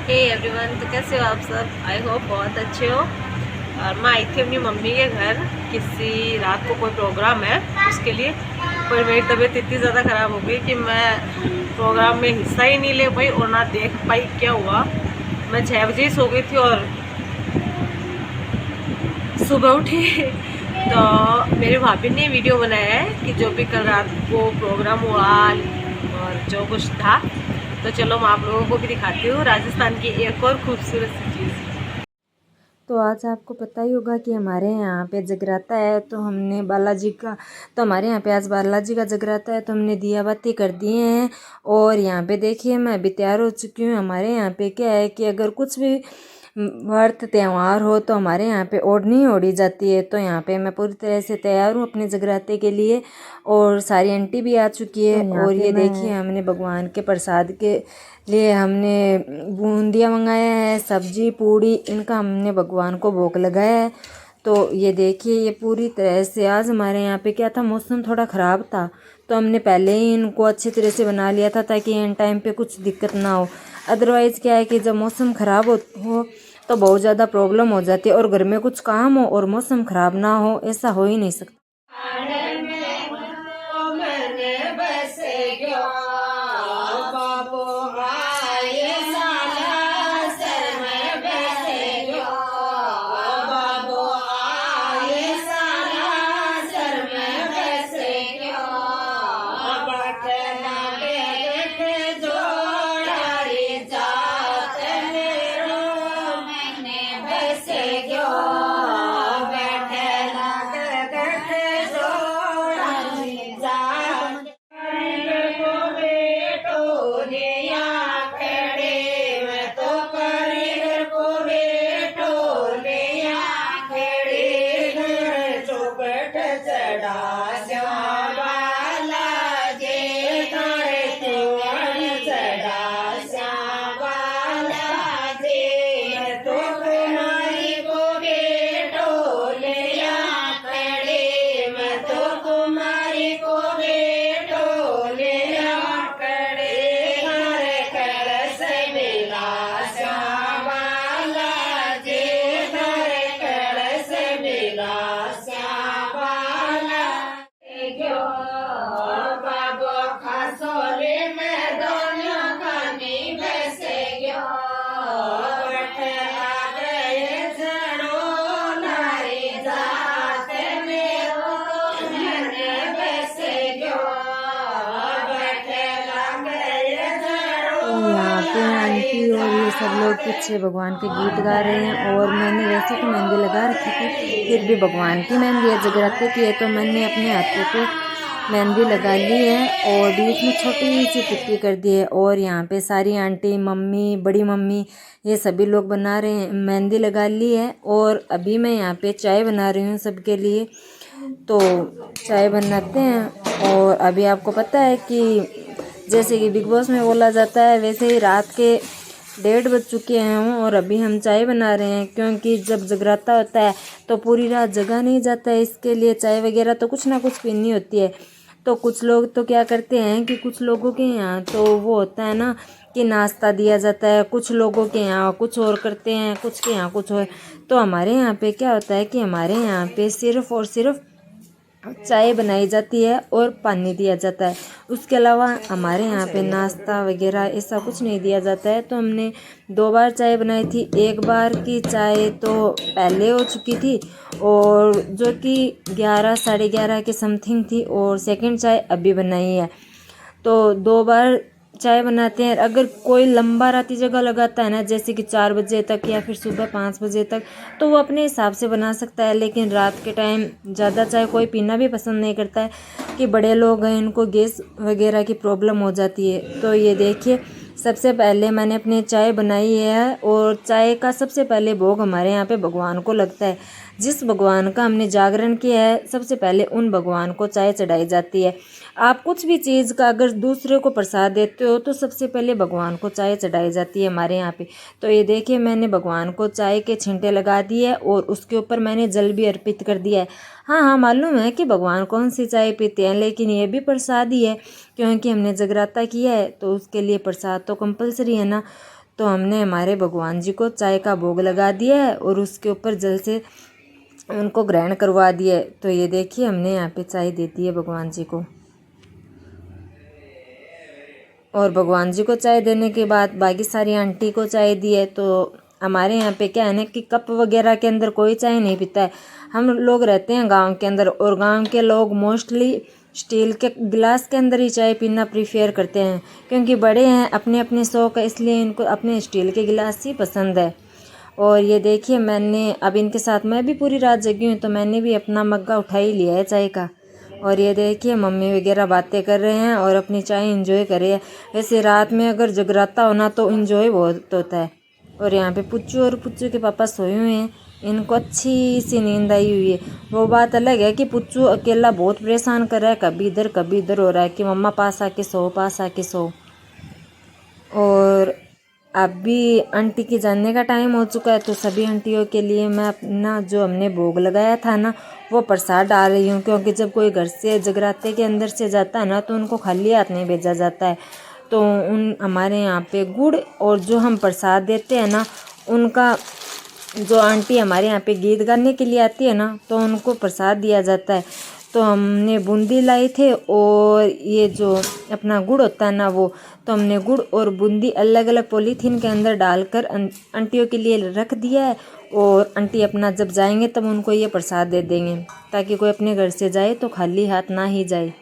Hey everyone, तो कैसे हो आप सब। आई होप बहुत अच्छे हो। और मैं आई थी अपनी मम्मी के घर, किसी रात को कोई प्रोग्राम है उसके लिए। पर मेरी तबीयत इतनी ज़्यादा ख़राब हो गई कि मैं प्रोग्राम में हिस्सा ही नहीं ले पाई और ना देख पाई क्या हुआ। मैं 6 बजे ही सो गई थी और सुबह उठी तो मेरी भाभी ने वीडियो बनाया है कि जो भी कल रात को प्रोग्राम हुआ और जो कुछ था। तो चलो मैं आप लोगों को भी दिखाती हूँ राजस्थान की एक और खूबसूरत सी चीज़। तो आज आपको पता ही होगा कि हमारे यहाँ पे जगराता है। तो हमने बालाजी का तो हमारे यहाँ पे आज बालाजी का जगराता है, तो हमने दिया बाती कर दिए हैं। और यहाँ पे देखिए मैं अभी तैयार हो चुकी हूँ। हमारे यहाँ पे क्या है कि अगर कुछ भी व्रत त्यौहार हो तो हमारे यहाँ पे ओढ़नी ओढ़ी जाती है। तो यहाँ पे मैं पूरी तरह से तैयार हूँ अपने जगराते के लिए। और सारी आंटी भी आ चुकी है। और ये देखिए हमने भगवान के प्रसाद के लिए हमने बूंदिया मंगाया है, सब्जी पूड़ी इनका हमने भगवान को भोग लगाया है। तो ये देखिए ये पूरी तरह से आज हमारे यहाँ पे क्या था, मौसम थोड़ा ख़राब था तो हमने पहले ही इनको अच्छी तरह से बना लिया था ताकि इन टाइम पे कुछ दिक्कत ना हो। अदरवाइज़ क्या है कि जब मौसम ख़राब हो तो बहुत ज़्यादा प्रॉब्लम हो जाती है। और घर में कुछ काम हो और मौसम ख़राब ना हो, ऐसा हो ही नहीं सकता। यहाँ पे आंटी और ये सब लोग पीछे भगवान के गीत गा रहे हैं। और मैंने वैसे तो मेहंदी लगा रखी थी, फिर भी भगवान की मेहंदी है, जगराते की है, तो मैंने अपने हाथों पे मेहंदी लगा ली है और बीच में छोटी सी टिक्की कर दी है। और यहाँ पे सारी आंटी, मम्मी, बड़ी मम्मी, ये सभी लोग बना रहे हैं, मेहंदी लगा ली है। और अभी मैं यहाँ पे चाय बना रही हूँ सबके लिए। तो चाय बनाते हैं। और अभी आपको पता है कि जैसे कि बिग बॉस में बोला जाता है, वैसे ही रात के 1:30 बज चुके हैं और अभी हम चाय बना रहे हैं। क्योंकि जब जगराता होता है तो पूरी रात जगा नहीं जाता है, इसके लिए चाय वगैरह तो कुछ ना कुछ पीनी होती है। तो कुछ लोग तो क्या करते हैं कि कुछ लोगों के यहाँ तो वो होता है ना कि नाश्ता दिया जाता है, कुछ लोगों के यहाँ कुछ और करते हैं, कुछ के यहाँ कुछ और। तो हमारे यहाँ पे क्या होता है कि हमारे यहाँ पे सिर्फ़ और सिर्फ चाय बनाई जाती है और पानी दिया जाता है। उसके अलावा हमारे यहाँ पे नाश्ता वगैरह ऐसा कुछ नहीं दिया जाता है। तो हमने 2 बार चाय बनाई थी। एक बार की चाय तो पहले हो चुकी थी और जो कि 11 साढ़े 11 के समथिंग थी, और सेकंड चाय अभी बनाई है। तो 2 बार चाय बनाते हैं। अगर कोई लंबा राती जगह लगाता है ना, जैसे कि 4 बजे तक या फिर सुबह 5 बजे तक, तो वो अपने हिसाब से बना सकता है। लेकिन रात के टाइम ज़्यादा चाय कोई पीना भी पसंद नहीं करता है कि बड़े लोग हैं, इनको गैस वगैरह की प्रॉब्लम हो जाती है। तो ये देखिए सबसे पहले मैंने अपनी चाय बनाई है। और चाय का सबसे पहले भोग हमारे यहाँ पे भगवान को लगता है। जिस भगवान का हमने जागरण किया है सबसे पहले उन भगवान को चाय चढ़ाई जाती है। आप कुछ भी चीज़ का अगर दूसरे को प्रसाद देते हो तो सबसे पहले भगवान को चाय चढ़ाई जाती है हमारे यहाँ पे। तो ये देखिए मैंने भगवान को चाय के छींटे लगा दिए और उसके ऊपर मैंने जल भी अर्पित कर दिया है। हाँ हाँ, मालूम है कि भगवान कौन सी चाय पीते हैं, लेकिन ये भी प्रसाद ही है क्योंकि हमने जगराता किया है तो उसके लिए प्रसाद तो कंपलसरी है ना। तो हमने हमारे भगवान जी को चाय का भोग लगा दिया है और उसके ऊपर जल से उनको ग्रहण करवा दिया है। तो ये देखिए हमने यहाँ पे चाय दे दी है भगवान जी को। और भगवान जी को चाय देने के बाद बाकी सारी आंटी को चाय दी है। तो हमारे यहाँ पे क्या है ना कि कप वगैरह के अंदर कोई चाय नहीं पीता है। हम लोग रहते हैं गांव के अंदर और गांव के लोग मोस्टली स्टील के गिलास के अंदर ही चाय पीना प्रीफेयर करते हैं, क्योंकि बड़े हैं, अपने अपने शौक है, इसलिए इनको अपने स्टील के गिलास ही पसंद है। और ये देखिए मैंने अब इनके साथ मैं भी पूरी रात जगी हूँ, तो मैंने भी अपना मग्गा उठा ही लिया है चाय का। और ये देखिए मम्मी वगैरह बातें कर रहे हैं और अपनी चाय इंजॉय कर रहे हैं। वैसे रात में अगर जगराता होना तो इंजॉय बहुत होता है। और यहाँ पे पुच्चू और पुच्चू के पापा सोए हुए हैं, इनको अच्छी सी नींद आई हुई है। वो बात अलग है कि पुच्चू अकेला बहुत परेशान कर रहा है, कभी इधर हो रहा है कि मम्मा पास आके सो, पास आके सो। और अभी आंटी के जाने का टाइम हो चुका है, तो सभी आंटियों के लिए मैं अपना जो हमने भोग लगाया था ना वो प्रसाद डाल रही हूँ, क्योंकि जब कोई घर से जगराते के अंदर से जाता है ना तो उनको खाली हाथ नहीं भेजा जाता है। तो हमारे यहाँ पे गुड़ और जो हम प्रसाद देते हैं ना, उनका जो आंटी हमारे यहाँ पे गीत गाने के लिए आती है ना, तो उनको प्रसाद दिया जाता है। तो हमने बूंदी लाई थे और ये जो अपना गुड़ होता है ना वो, तो हमने गुड़ और बूंदी अलग अलग पॉलीथीन के अंदर डालकर आंटियों के लिए रख दिया है। और आंटी अपना जब जाएंगे तब उनको ये प्रसाद दे देंगे, ताकि कोई अपने घर से जाए तो खाली हाथ ना ही जाए।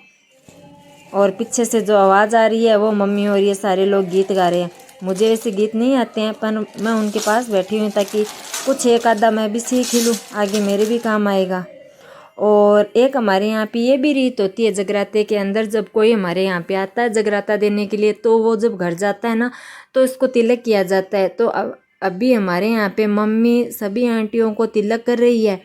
और पीछे से जो आवाज़ आ रही है वो मम्मी और ये सारे लोग गीत गा रहे हैं। मुझे वैसे गीत नहीं आते हैं, पर मैं उनके पास बैठी हुई ताकि कुछ एक आधा मैं भी सीख लूँ, आगे मेरे भी काम आएगा। और एक हमारे यहाँ पे ये भी रीत होती है जगराते के अंदर, जब कोई हमारे यहाँ पे आता है जगराता देने के लिए, तो वो जब घर जाता है ना तो इसको तिलक किया जाता है। तो अभी हमारे यहाँ पे मम्मी सभी आंटियों को तिलक कर रही है।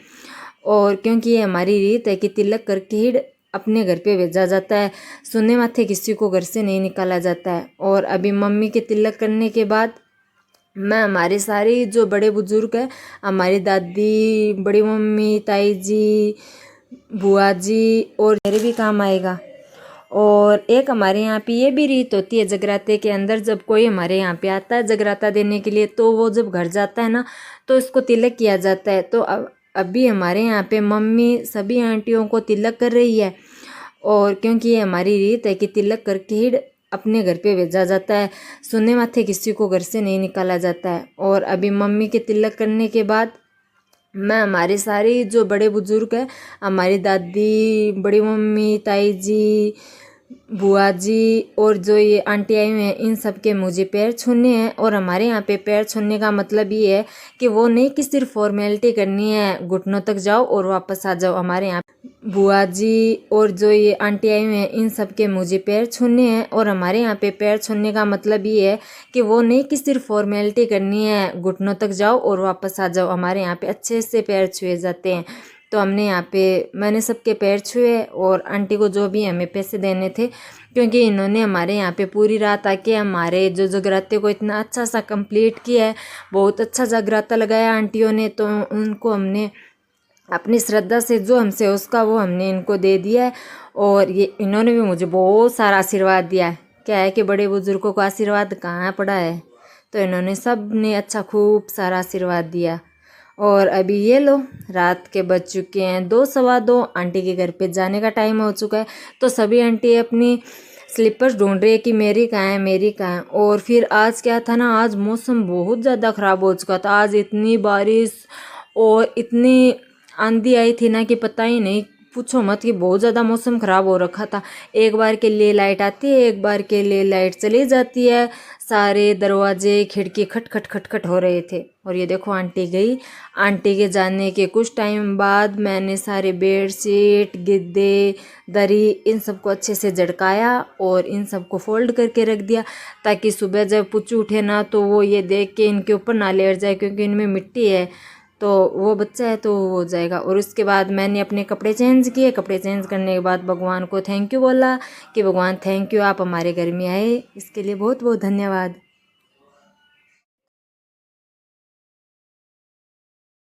और क्योंकि ये हमारी रीत है कि तिलक करके ही अपने घर पे भेजा जाता है, सुने माथे किसी को घर से नहीं निकाला जाता है। और अभी मम्मी के तिलक करने के बाद मैं हमारे सारे जो बड़े बुजुर्ग हैं, हमारी दादी, बड़ी मम्मी, ताई जी, बुआ जी, और मेरे भी काम आएगा। और एक हमारे यहाँ पे ये भी रीत होती है जगराते के अंदर, जब कोई हमारे यहाँ पे आता है जगराता देने के लिए, तो वो जब घर जाता है ना तो इसको तिलक किया जाता है। तो अभी हमारे यहाँ पे मम्मी सभी आंटियों को तिलक कर रही है। और क्योंकि ये हमारी रीत है कि तिलक करके ही अपने घर पे भेजा जाता है, सुने माथे किसी को घर से नहीं निकाला जाता है। और अभी मम्मी के तिलक करने के बाद मैं हमारे सारे जो बड़े बुजुर्ग हैं, हमारी दादी, बड़ी मम्मी, ताई जी, बुआ जी, और जो ये आंटी आई हुई हैं, इन सब के मुझे पैर छूने हैं। और हमारे यहाँ पे पैर छूने का मतलब ये है कि वो नहीं कि सिर्फ फॉर्मेलिटी करनी है, घुटनों तक जाओ और वापस आ जाओ। हमारे यहाँ बुआ जी और जो ये आंटी आई हुई हैं, इन सब के मुझे पैर छूने हैं। और हमारे यहाँ पे पैर छूने का मतलब ये है कि वो नहीं कि सिर्फ फॉर्मेलिटी करनी है, घुटनों तक जाओ और वापस आ जाओ। हमारे यहाँ पे अच्छे से पैर छुए जाते हैं। तो हमने यहाँ पे मैंने सबके पैर छुए और आंटी को जो भी हमें पैसे देने थे, क्योंकि इन्होंने हमारे यहाँ पे पूरी रात आके हमारे जो जगराते को इतना अच्छा सा कंप्लीट किया है, बहुत अच्छा जगराता लगाया आंटियों ने। तो उनको हमने अपनी श्रद्धा से जो हमसे हो उसका वो हमने इनको दे दिया है। और ये इन्होंने भी मुझे बहुत सारा आशीर्वाद दिया है। क्या है कि बड़े बुजुर्गों को आशीर्वाद कहाँ पड़ा है, तो इन्होंने सब ने अच्छा खूब सारा आशीर्वाद दिया। और अभी ये लो रात के बज चुके हैं 2, सवा 2, आंटी के घर पे जाने का टाइम हो चुका है। तो सभी आंटी अपनी स्लीपर्स ढूंढ रही है कि मेरी कहाँ है, मेरी कहाँ है। और फिर आज क्या था ना, आज मौसम बहुत ज़्यादा ख़राब हो चुका था। आज इतनी बारिश और इतनी आंधी आई थी ना कि पता ही नहीं, पूछो मत, कि बहुत ज़्यादा मौसम ख़राब हो रखा था। एक बार के लिए लाइट आती है, एक बार के लिए लाइट चली जाती है। सारे दरवाजे खिड़की खट खट खट खट हो रहे थे। और ये देखो आंटी गई। आंटी के जाने के कुछ टाइम बाद मैंने सारे बेडशीट, गद्दे, दरी, इन सबको अच्छे से झटकाया और इन सबको फोल्ड करके रख दिया, ताकि सुबह जब पुच्चू उठे ना तो वो ये देख के इनके ऊपर ना लेट जाए, क्योंकि इनमें मिट्टी है, तो वो बच्चा है तो वो हो जाएगा। और उसके बाद मैंने अपने कपड़े चेंज किए। कपड़े चेंज करने के बाद भगवान को थैंक यू बोला कि भगवान थैंक यू, आप हमारे घर में आए, इसके लिए बहुत बहुत धन्यवाद।